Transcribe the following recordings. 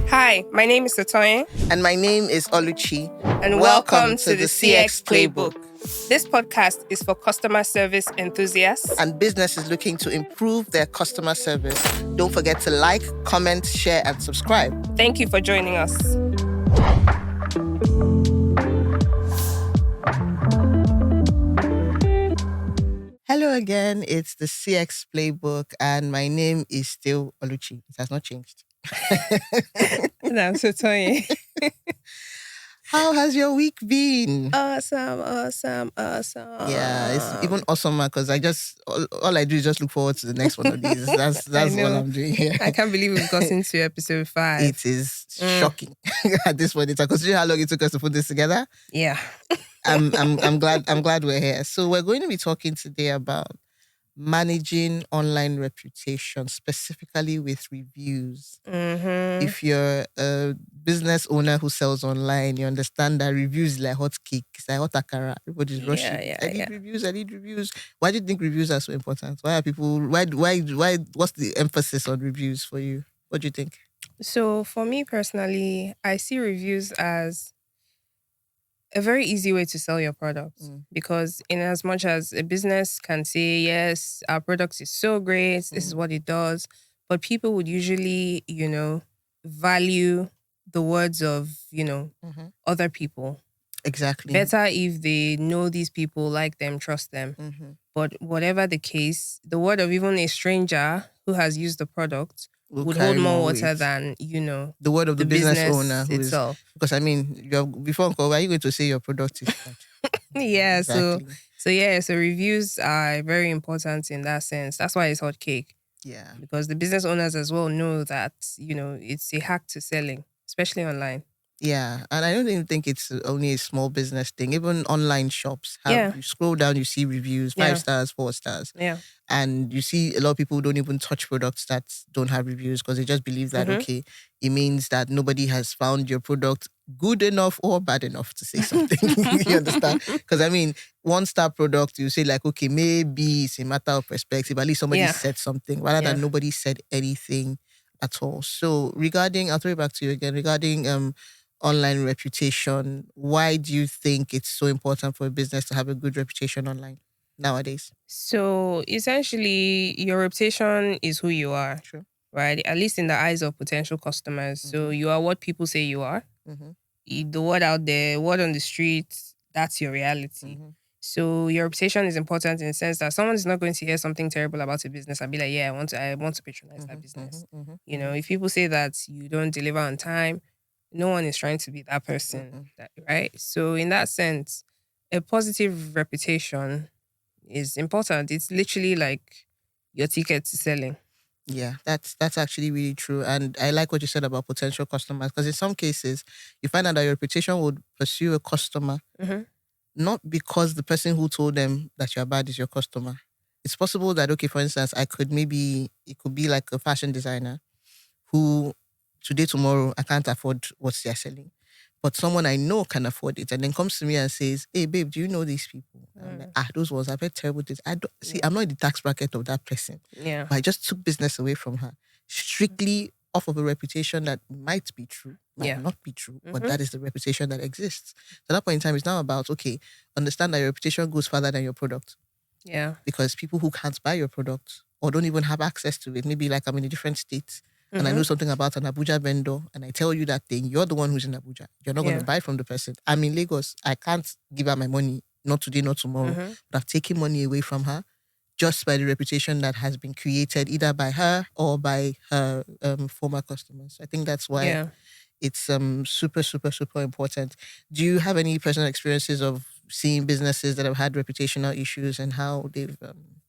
Hi, my name is Sotonye. And my name is Oluchi. And welcome to the CX Playbook. This podcast is for customer service enthusiasts and businesses looking to improve their customer service. Don't forget to like, comment, share, and subscribe. Thank you for joining us. Hello again, it's the CX Playbook, and my name is still Oluchi. It has not changed. And I'm Sotonye. How has your week been? Awesome. Yeah, it's even awesomer because all I do is just look forward to the next one of these. That's what I'm doing here. I can't believe we've gotten to episode 5. It is shocking at this point in time, considering how long it took us to put this together. Yeah. I'm glad we're here. So we're going to be talking today about managing online reputation, specifically with reviews. Mm-hmm. If you're a business owner who sells online, you understand that reviews is like hot cake. It's like hot akara. Everybody's rushing. I need reviews. Why do you think reviews are so important? Why what's the emphasis on reviews for you? What do you think? So for me personally, I see reviews as a very easy way to sell your product, because in as much as a business can say, yes, our product is so great, this is what it does, but people would usually, value the words of, other people. Exactly. Better if they know these people, like them, trust them. But whatever the case, the word of even a stranger who has used the product would hold more water than, the word of the business owner itself. Because before Uncle, are you going to say your product is bad? Yeah, exactly. so reviews are very important in that sense. That's why it's hot cake. Yeah. Because the business owners as well know that, it's a hack to selling, especially online. Yeah, and I don't even think it's only a small business thing. Even online shops you scroll down, you see reviews, 5 stars, 4 stars. Yeah. And you see a lot of people who don't even touch products that don't have reviews because they just believe that, okay, it means that nobody has found your product good enough or bad enough to say something. You understand? Because 1-star product, you say like, okay, maybe it's a matter of perspective. At least somebody said something rather than nobody said anything at all. So I'll throw it back to you again, regarding online reputation, why do you think it's so important for a business to have a good reputation online nowadays? So essentially, your reputation is who you are, True. Right? At least in the eyes of potential customers. So you are what people say you are. The word out there, word on the street, that's your reality. So your reputation is important in the sense that someone is not going to hear something terrible about a business and be like, yeah, I want to patronize that business. If people say that you don't deliver on time, no one is trying to be that person, right? So in that sense, a positive reputation is important. It's literally like your ticket to selling. Yeah, that's actually really true. And I like what you said about potential customers, because in some cases, you find out that your reputation would pursue a customer, not because the person who told them that you're bad is your customer. It's possible that, okay, for instance, it could be like a fashion designer who today, tomorrow, I can't afford what they're selling. But someone I know can afford it and then comes to me and says, hey, babe, do you know these people? I'm like, those ones, I've heard terrible things. I'm not in the tax bracket of that person. Yeah. But I just took business away from her, strictly off of a reputation that might be true, might not be true, but that is the reputation that exists. So at that point in time, it's now about, okay, understand that your reputation goes further than your product. Yeah. Because people who can't buy your product or don't even have access to it, maybe like I'm in a different state, and I know something about an Abuja vendor, and I tell you that thing, you're the one who's in Abuja. You're not going to buy from the person. I'm in Lagos. I can't give her my money, not today, not tomorrow. But I've taken money away from her just by the reputation that has been created either by her or by her former customers. I think that's why it's super, super, super important. Do you have any personal experiences of seeing businesses that have had reputational issues and how they've...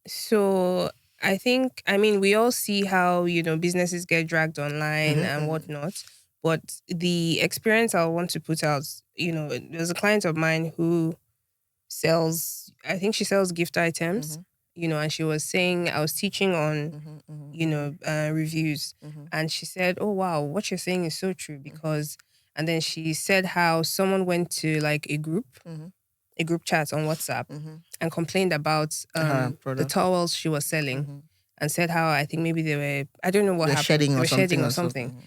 So... we all see how, businesses get dragged online and whatnot. But the experience I want to put out, there's a client of mine who sells, I think she sells gift items, and she was saying, I was teaching on, reviews. And she said, oh, wow, what you're saying is so true because, and then she said how someone went to like a group chat on WhatsApp and complained about the towels she was selling and said how I think maybe they were, I don't know what happened. Shedding they or were something shedding or something.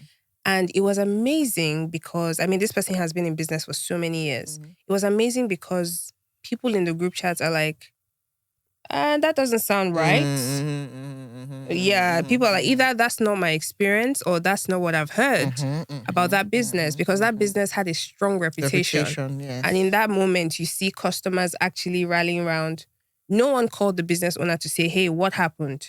And it was amazing because, I mean, this person has been in business for so many years. Mm-hmm. It was amazing because people in the group chats are like, that doesn't sound right. Yeah, people are like, either that's not my experience or that's not what I've heard about that business, because that business had a strong reputation. Yes. And in that moment, you see customers actually rallying around. No one called the business owner to say, hey, what happened?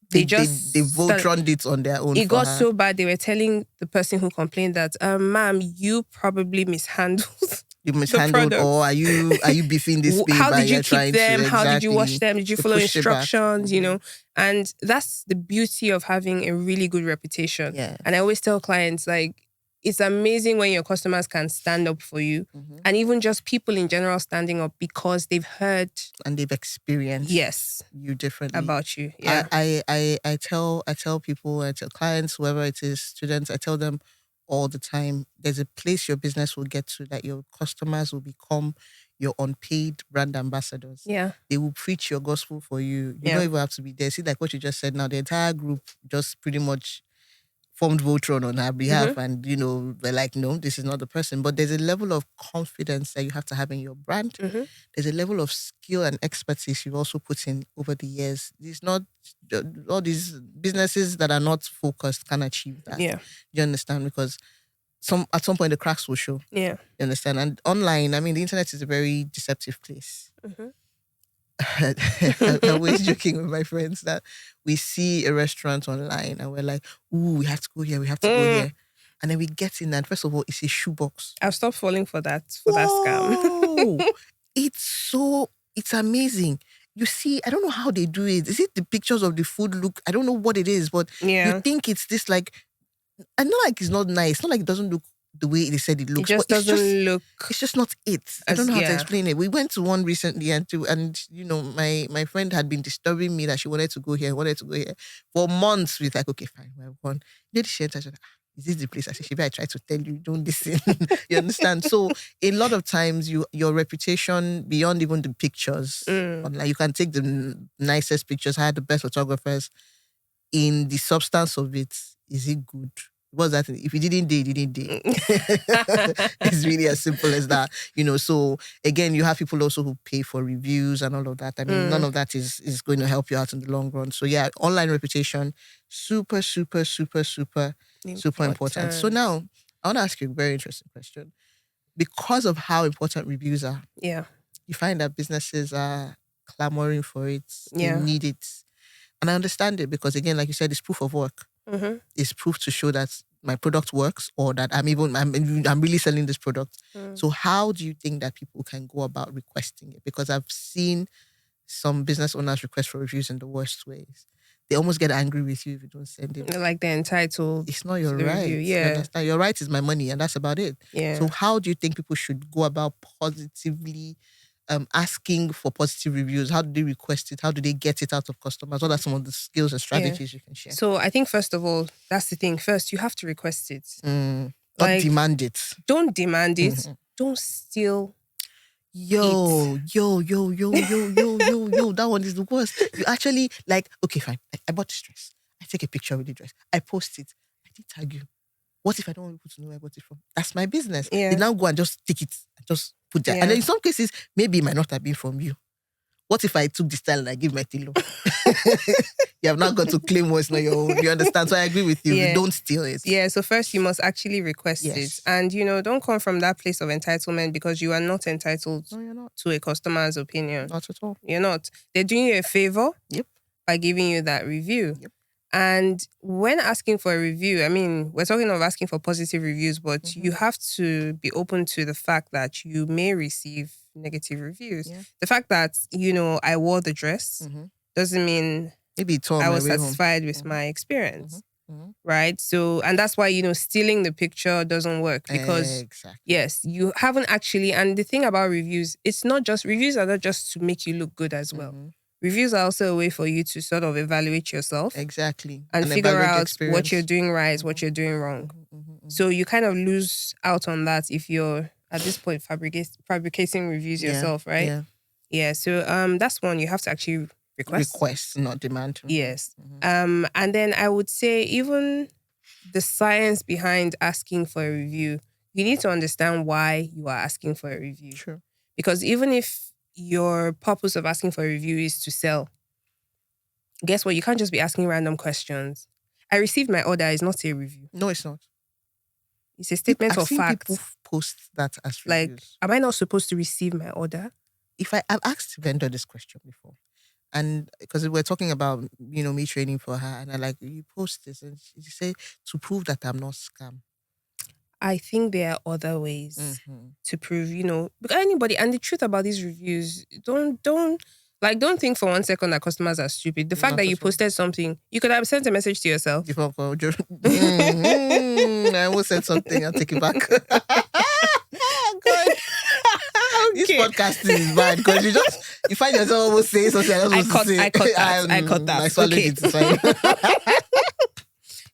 They Voltroned it on their own. It got so bad, they were telling the person who complained that, ma'am, you probably mishandled. You mishandled, or are you beefing this babe? How did you keep them? How did you wash Exactly. them? Did you They follow pushed it back. instructions? You know, and that's the beauty of having a really good reputation. Yeah. And I always tell clients, like, it's amazing when your customers can stand up for you, and even just people in general standing up because they've heard and they've experienced you differently about you. Yeah, I tell people, I tell clients, whoever it is, students, I tell them all the time, there's a place your business will get to that your customers will become your unpaid brand ambassadors. Yeah, they will preach your gospel for you. You don't even have to be there. See, like what you just said now, the entire group just pretty much formed Voltron on her behalf, and they're like, no, this is not the person. But there's a level of confidence that you have to have in your brand. There's a level of skill and expertise you've also put in over the years. It's not all these businesses that are not focused can achieve that. Yeah, you understand? Because at some point the cracks will show. Yeah, you understand? And online, I mean, the internet is a very deceptive place. I'm always joking with my friends that we see a restaurant online and we're like, ooh, we have to go here, we have to go here. And then we get in and first of all, it's a shoebox. I've stopped falling for that scam. It's amazing. You see, I don't know how they do it. Is it the pictures of the food look? I don't know what it is, but you think it's this like, and not like it's not nice, not like it doesn't look the way they said it looks. It just doesn't look. It's just not it. I don't know how to explain it. We went to one recently and my friend had been disturbing me that she wanted to go here for months. We're like, okay, fine, we're gone. Did she enter? Is this the place? I said, Shibi, I tried to tell you, don't listen. You understand? So a lot of times your reputation beyond even the pictures, like you can take the nicest pictures, hire the best photographers. In the substance of it, is it good? What's that? If you didn't date, you didn't date. It's really as simple as that. So again, you have people also who pay for reviews and all of that. I mean, none of that is going to help you out in the long run. So yeah, online reputation, super, super, super, super, super important. So now, I want to ask you a very interesting question. Because of how important reviews are, you find that businesses are clamoring for it. They need it. And I understand it because, again, like you said, it's proof of work. It's proof to show that my product works or that I'm really selling this product. So how do you think that people can go about requesting it? Because I've seen some business owners request for reviews in the worst ways. They almost get angry with you if you don't send it. Like they're entitled. It's not your right. Review. You understand? Your right is my money and that's about it. Yeah. So how do you think people should go about positively asking for positive reviews? How do they request it? How do they get it out of customers? What are some of the skills and strategies you can share? So I think first of all, that's the thing. First, you have to request it. Not demand it. Don't demand it. Don't steal. Yo. That one is the worst. You actually okay, fine. I bought this dress. I take a picture with the dress. I post it. I did tag you. What if I don't want people to know where I bought it from? That's my business. Yeah. They now go and just take it and just put that. And then in some cases, maybe it might not have been from you. What if I took the style and I give my tailor? You have not got to claim what's not your own. You understand? So I agree with you. Yeah. Don't steal it. Yeah. So first you must actually request it. And don't come from that place of entitlement because you are not entitled to a customer's opinion. Not at all. You're not. They're doing you a favor by giving you that review. Yep. And when asking for a review, I mean, we're talking of asking for positive reviews, but you have to be open to the fact that you may receive negative reviews. Yeah. The fact that, I wore the dress doesn't mean maybe I was satisfied with my experience. Right? So, and that's why, stealing the picture doesn't work because, yes, you haven't actually, and the thing about reviews, reviews are not just to make you look good as well. Reviews are also a way for you to sort of evaluate yourself. Exactly. And figure out what you're doing right, what you're doing wrong. So you kind of lose out on that if you're, at this point, fabricating reviews yourself, right? Yeah. So that's one. You have to actually request. Request, not demand. Yes. And then I would say even the science behind asking for a review. You need to understand why you are asking for a review. True. Because even if your purpose of asking for a review is to sell, guess what? You can't just be asking random questions. I received my order is not a review. No, it's not. It's a statement I've of seen fact. people post that as Like, reviews. am I not supposed to receive my order? I've asked vendor this question before, and because we're talking about me training for her, and I like you post this, and she say to prove that I'm not scam. I think there are other ways Mm-hmm. to prove, because anybody. And the truth about these reviews, don't think for 1 second that customers are stupid. The fact Not that you at all. posted something, you could have sent a message to yourself. I almost said something. I'll take it back. God. This podcasting is bad because you find yourself almost saying something I cut that. I swallowed Okay. it. It's fine.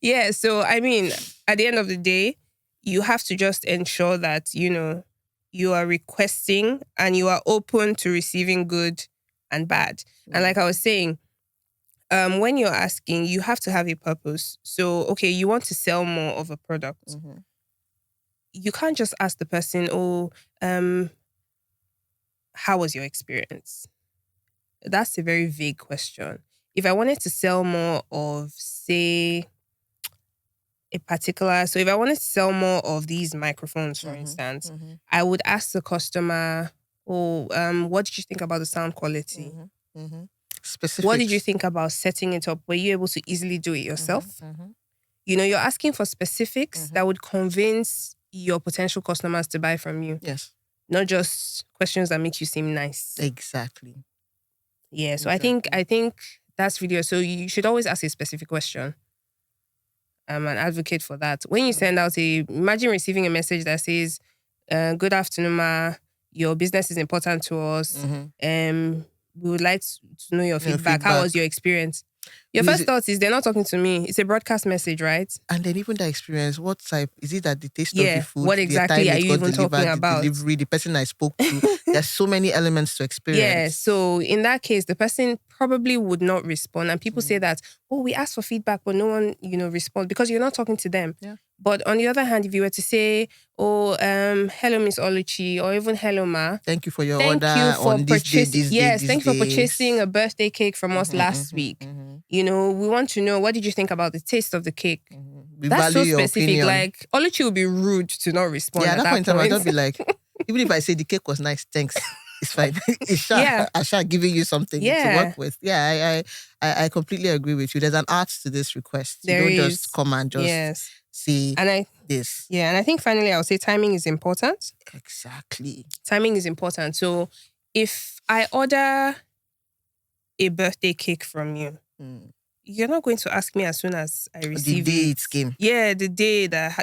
Yeah, so I mean, at the end of the day, you have to just ensure that, you are requesting and you are open to receiving good and bad. And like I was saying, when you're asking, you have to have a purpose. So, okay, you want to sell more of a product. Mm-hmm. You can't just ask the person, how was your experience? That's a very vague question. If I wanted to sell more of, say, so if I wanted to sell more of these microphones, for instance, I would ask the customer, what did you think about the sound quality? Specifics. What did you think about setting it up? Were you able to easily do it yourself? You're asking for specifics that would convince your potential customers to buy from you. Yes. Not just questions that make you seem nice. Exactly. Yeah. So I think that's video. So you should always ask a specific question. I'm an advocate for that. When you send out imagine receiving a message that says, good afternoon, ma, your business is important to us. We would like to know your feedback. How was your experience? Your first thought is they're not talking to me. It's a broadcast message, right? And then even the experience, what type? Is it that the taste of the food? What exactly are you even talking about? The delivery, the person I spoke to. There's so many elements to experience. Yeah, so in that case, the person probably would not respond. And people say that, we asked for feedback, but no one, responds because you're not talking to them. Yeah. But on the other hand, if you were to say, hello, Miss Oluchi, or even hello, ma. Thank you for your order on this day, this Yes, day, thank you for purchasing a birthday cake from us last week. We want to know, what did you think about the taste of the cake? That's so specific. Like, Oluchi would be rude to not respond. Yeah, at that point in time, I'll just be like, even if I say the cake was nice, thanks. It's fine. I shall giving you something to work with. Yeah, I completely agree with you. There's an art to this request. You don't just come and just see this. Yeah, and I think finally I would say timing is important. Exactly. Timing is important. So if I order a birthday cake from you, you're not going to ask me as soon as I receive the day it came. Yeah, the day that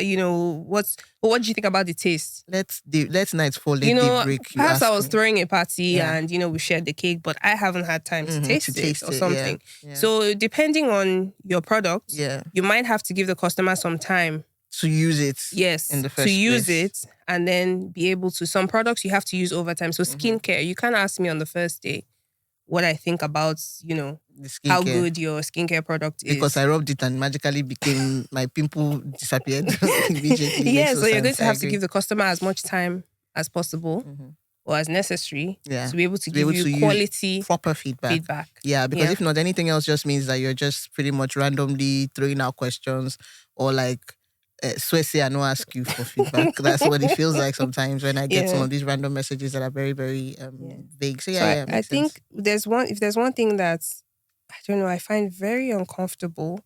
what do you think about the taste? Let's night fall, let day break. Perhaps I was throwing a party and we shared the cake, but I haven't had time to taste it or something. Yeah. So depending on your product, you might have to give the customer some time to use it. Yes, in the first place. use it and then be able to. Some products you have to use over time. So skincare, you can't ask me on the first day what I think about, how good your skincare product is. Because I rubbed it and magically became, my pimple disappeared immediately. Yeah, so you're going to have to give the customer as much time as possible or as necessary to be able to give you quality, proper feedback. Yeah, because if not, anything else just means that you're just pretty much randomly throwing out questions or like, swear say I no ask you for feedback. That's what it feels like sometimes when I get some of these random messages that are very, very vague. So I think if there's one thing that I don't know, I find very uncomfortable.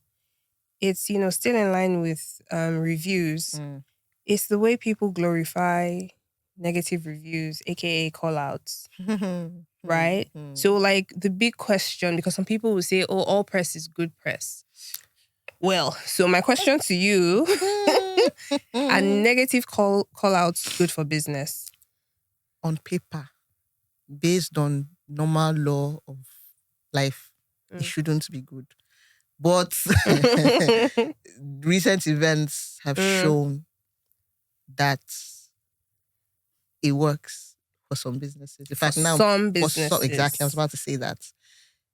It's still in line with reviews. It's the way people glorify negative reviews, aka call outs. Right? So like the big question, because some people will say, all press is good press. Well, so my question to you, are negative call outs good for business? On paper, based on normal law of life, it shouldn't be good. But recent events have shown that it works for some businesses. In fact, now some businesses. exactly, I was about to say that.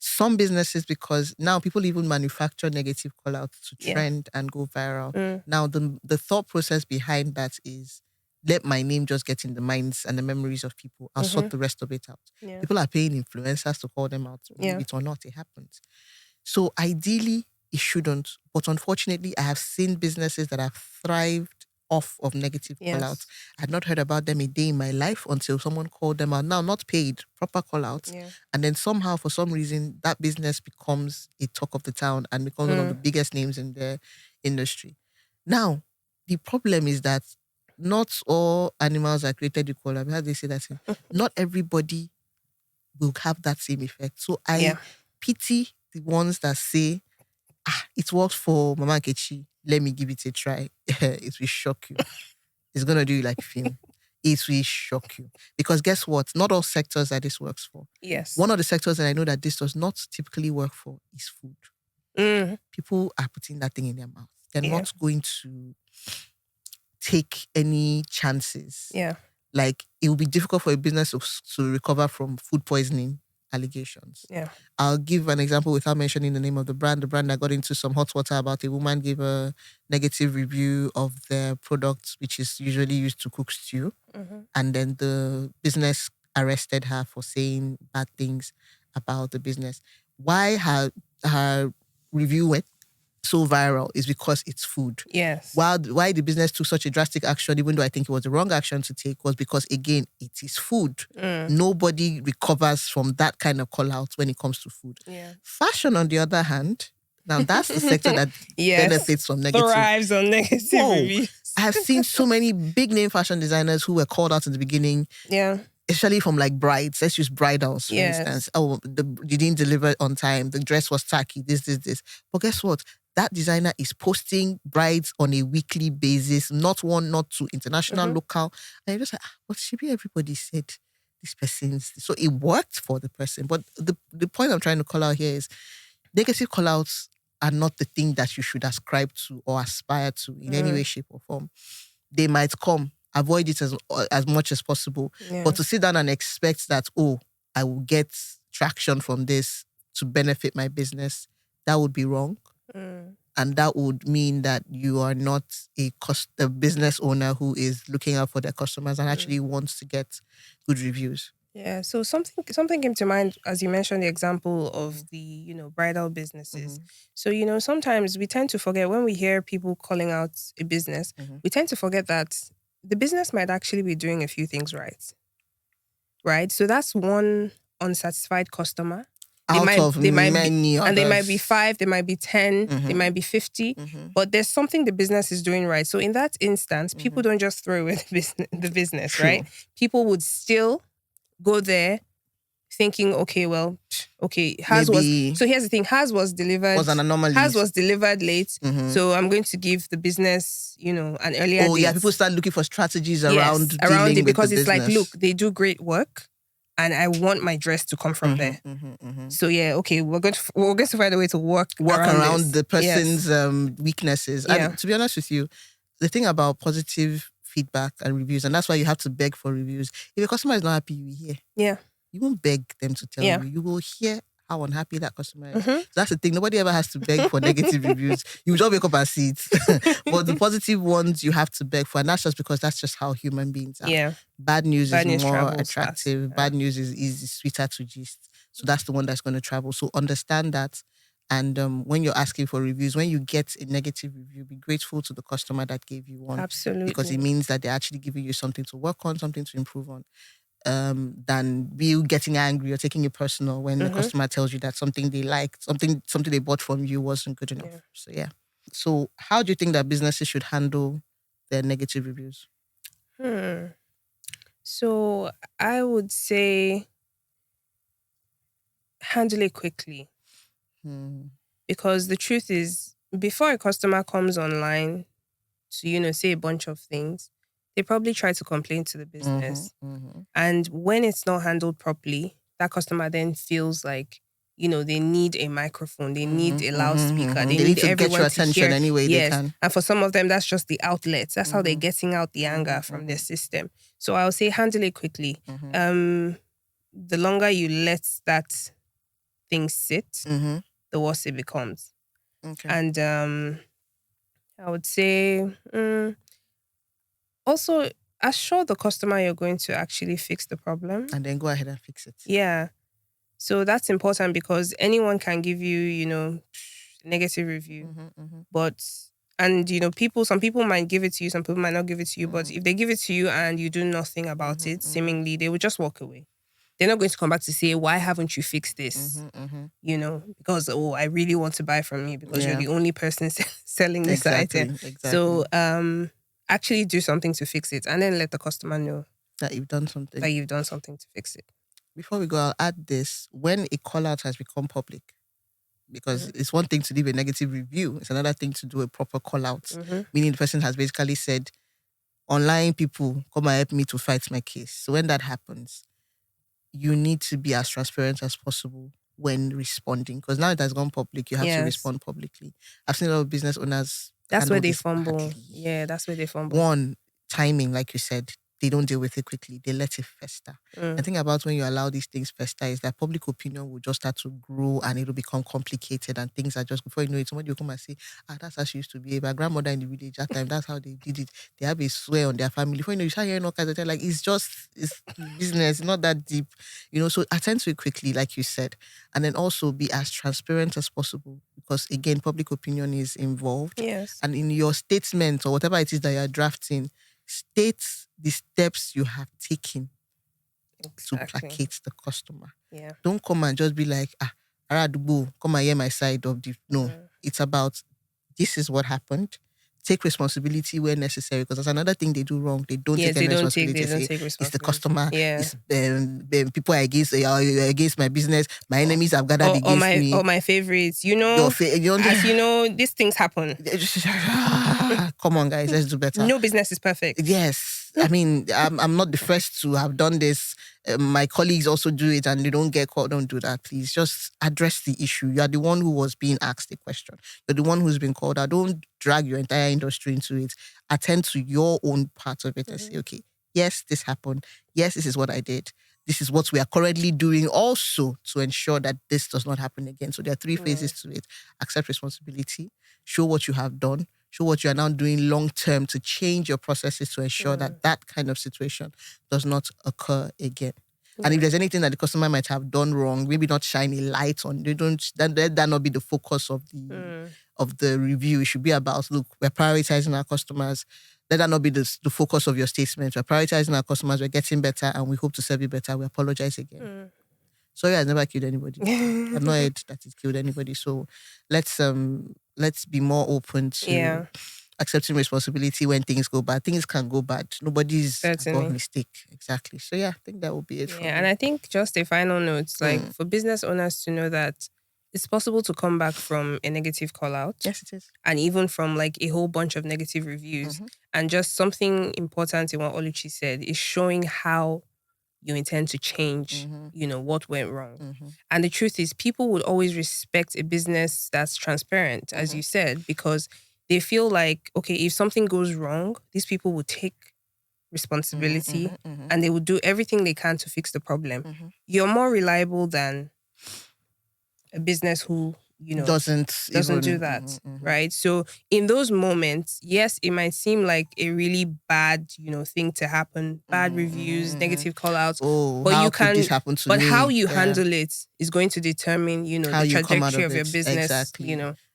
Some businesses, because now people even manufacture negative call-outs to trend and go viral. Now, the thought process behind that is, let my name just get in the minds and the memories of people. I'll sort the rest of it out. People are paying influencers to call them out. Believe it or not, it happens. So ideally, it shouldn't. But unfortunately, I have seen businesses that have thrived off of negative call-outs. I'd not heard about them a day in my life until someone called them out. Now, not paid, proper call-outs. And then somehow, for some reason, that business becomes a talk of the town and becomes one of the biggest names in the industry. Now, the problem is that not all animals are created equal. How they say that? Not everybody will have that same effect. So I pity the ones that say, it works for Mama Nkechi, let me give it a try. It will shock you. It's going to do you like a film. It will shock you. Because guess what? Not all sectors that this works for. Yes. One of the sectors that I know that this does not typically work for is food. People are putting that thing in their mouth. They're not going to take any chances. Like, it will be difficult for a business to recover from food poisoning allegations. I'll give an example without mentioning the name of the brand. The brand that got into some hot water about a woman gave a negative review of their product, which is usually used to cook stew. And then the business arrested her for saying bad things about the business. Why her review went so viral is because it's food. Why the business took such a drastic action, even though I think it was the wrong action to take, was because, again, it is food. Nobody recovers from that kind of call out when it comes to food. Fashion, on the other hand, now that's the sector that benefits from negative. Thrives on negative reviews. I have seen so many big name fashion designers who were called out in the beginning. Especially from like brides. Let's use bridals, for instance. Oh, you didn't deliver on time. The dress was tacky. This. But guess what? That designer is posting brides on a weekly basis, not one, not two, international, local. And you're just like, but should be everybody said this person's. So it worked for the person. But the point I'm trying to call out here is negative call outs are not the thing that you should ascribe to or aspire to in any way, shape, or form. They might come. Avoid it as much as possible. But to sit down and expect that, I will get traction from this to benefit my business, that would be wrong. And that would mean that you are not a business owner who is looking out for their customers and actually wants to get good reviews. Yeah, so something came to mind as you mentioned the example of the, bridal businesses. So, sometimes we tend to forget when we hear people calling out a business, we tend to forget that the business might actually be doing a few things right. Right? So that's one unsatisfied customer. Many others. And they might be 5, they might be 10, they might be 50, but there's something the business is doing right. So in that instance, people don't just throw away the business, right? People would still go there thinking, so here's the thing, Hers was delivered. Was an anomaly. Hers was delivered late, so I'm going to give the business, an earlier date. People start looking for strategies around it because it's business. like, look, they do great work, and I want my dress to come from there. So we're going to find a way to work around the person's weaknesses. And to be honest with you, the thing about positive feedback and reviews, and that's why you have to beg for reviews. If a customer is not happy, you will hear. You won't beg them to tell you. You will hear how unhappy that customer is. So that's the thing. Nobody ever has to beg for negative reviews. You just wake up and see it. But the positive ones you have to beg for. And that's just because that's just how human beings are. Bad news is more attractive. Fast. Bad news is sweeter to gist. So that's the one that's going to travel. So understand that. And when you're asking for reviews, when you get a negative review, be grateful to the customer that gave you one. Absolutely. Because it means that they're actually giving you something to work on, something to improve on. Than you getting angry or taking it personal when the customer tells you that something they liked, something they bought from you wasn't good enough. So how do you think that businesses should handle their negative reviews? So I would say handle it quickly. Because the truth is, before a customer comes online to, say a bunch of things, they probably try to complain to the business. And when it's not handled properly, that customer then feels like, they need a microphone, they need a loudspeaker, they need to get your attention hear. any way they can. And for some of them, that's just the outlet. That's how they're getting out the anger from their system. So I'll say handle it quickly. The longer you let that things sit, the worse it becomes. Okay. And I would say also assure the customer you're going to actually fix the problem. And then go ahead and fix it. Yeah. So that's important because anyone can give you, negative review. But and some people might give it to you, some people might not give it to you. But if they give it to you and you do nothing about it, seemingly they will just walk away. They're not going to come back to say, why haven't you fixed this? Because I really want to buy from you because you're the only person selling this item. Exactly. So actually do something to fix it and then let the customer know that you've done something. To fix it. Before we go, I'll add this. When a call out has become public, because it's one thing to leave a negative review, it's another thing to do a proper call out, meaning the person has basically said, online people, come and help me to fight my case. So when that happens, you need to be as transparent as possible when responding, because now it has gone public, you have to respond publicly. I've seen a lot of business owners. That's where they fumble. Badly. Yeah, that's where they fumble. One, timing, like you said, they don't deal with it quickly. They let it fester. The thing about when you allow these things fester is that public opinion will just start to grow and it'll become complicated and things are just, before you know it, somebody will come and say, that's how she used to behave. My grandmother in the village that time, that's how they did it. They have a swear on their family. Before you know, you start hearing all kinds of things. Like, it's business, it's not that deep. So attend to it quickly, like you said. And then also be as transparent as possible because, again, public opinion is involved. Yes. And in your statement or whatever it is that you're drafting, state the steps you have taken to placate the customer. Yeah. Don't come and just be like, Aradubu, come and hear my side of the... No, it's about, this is what happened. Take responsibility where necessary, because that's another thing they do wrong. They don't take any responsibility. They don't take responsibility. It's the customer. Yeah. It's people are against my business. My enemies have gathered against me. Or my favorites. These things happen. Come on, guys, let's do better. No business is perfect. Yes. I mean, I'm not the first to have done this. My colleagues also do it and they don't get caught. Don't do that, please. Just address the issue. You are the one who was being asked a question. You're the one who's been called out. Don't drag your entire industry into it. Attend to your own part of it and say, okay, yes, this happened. Yes, this is what I did. This is what we are currently doing also to ensure that this does not happen again. So there are 3 phases to it. Accept responsibility. Show what you have done. Show what you are now doing long-term to change your processes to ensure that that kind of situation does not occur again. And if there's anything that the customer might have done wrong, maybe not shine a light on, let that not be the focus of the review. It should be about, look, we're prioritizing our customers. Let that not be the focus of your statement. We're prioritizing our customers. We're getting better and we hope to serve you better. We apologize again. Sorry, I've never killed anybody. I've not heard that it killed anybody. So let's be more open to accepting responsibility when things go bad. Things can go bad. Nobody's above mistake. Exactly. So I think that will be it for me. And I think just a final note, for business owners to know that it's possible to come back from a negative call out. Yes, it is. And even from a whole bunch of negative reviews. And just something important in what Oluchi said is showing how you intend to change, what went wrong. And the truth is, people would always respect a business that's transparent, as you said, because they feel like, okay, if something goes wrong, these people will take responsibility and they will do everything they can to fix the problem. You're more reliable than a business who, doesn't do that, right? So in those moments, yes, it might seem like a really bad, thing to happen, bad reviews, negative call outs. But how could this happen to me? But how you handle it is going to determine, the trajectory of your business.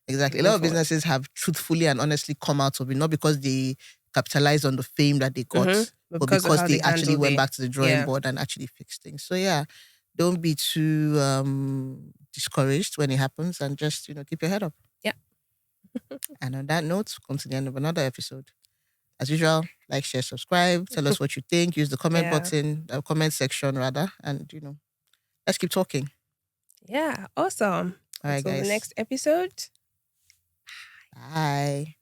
Exactly. A lot of businesses have truthfully and honestly come out of it, not because they capitalized on the fame that they got, but because they actually went back to the drawing board and actually fixed things. So don't be too discouraged when it happens and just, keep your head up. Yeah. And on that note, come to the end of another episode. As usual, like, share, subscribe, tell us what you think, use the comment button, comment section rather, and, let's keep talking. Yeah, awesome. All right, Until guys. the next episode. Bye.